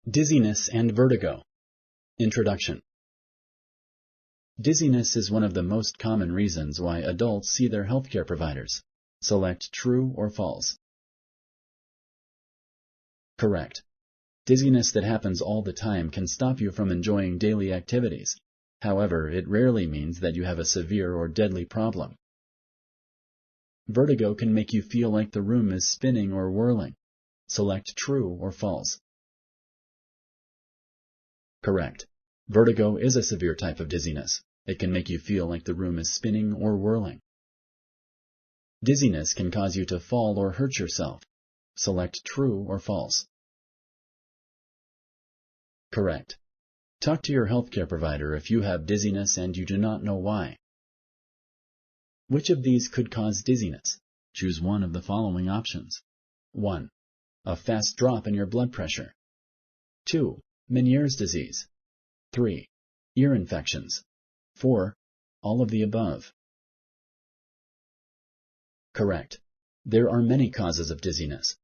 Dizziness and Vertigo. Introduction. Dizziness is one of the most common reasons why adults see their healthcare providers. Select true or false. Correct. Dizziness that happens all the time can stop you from enjoying daily activities. However, it rarely means that you have a severe or deadly problem. Vertigo can make you feel like the room is spinning or whirling. Select true or false. Correct. Vertigo is a severe type of dizziness. It can make you feel like the room is spinning or whirling. Dizziness can cause you to fall or hurt yourself. Select true or false. Correct. Talk to your healthcare provider if you have dizziness and you do not know why. Which of these could cause dizziness? Choose one of the following options. 1. A fast drop in your blood pressure. 2. Meniere's disease. 3. Ear infections. 4. All of the above. Correct. There are many causes of dizziness.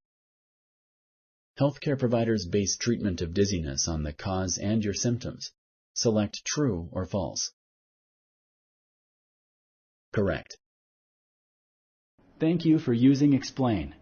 Healthcare providers base treatment of dizziness on the cause and your symptoms. Select true or false. Correct. Thank you for using Explain.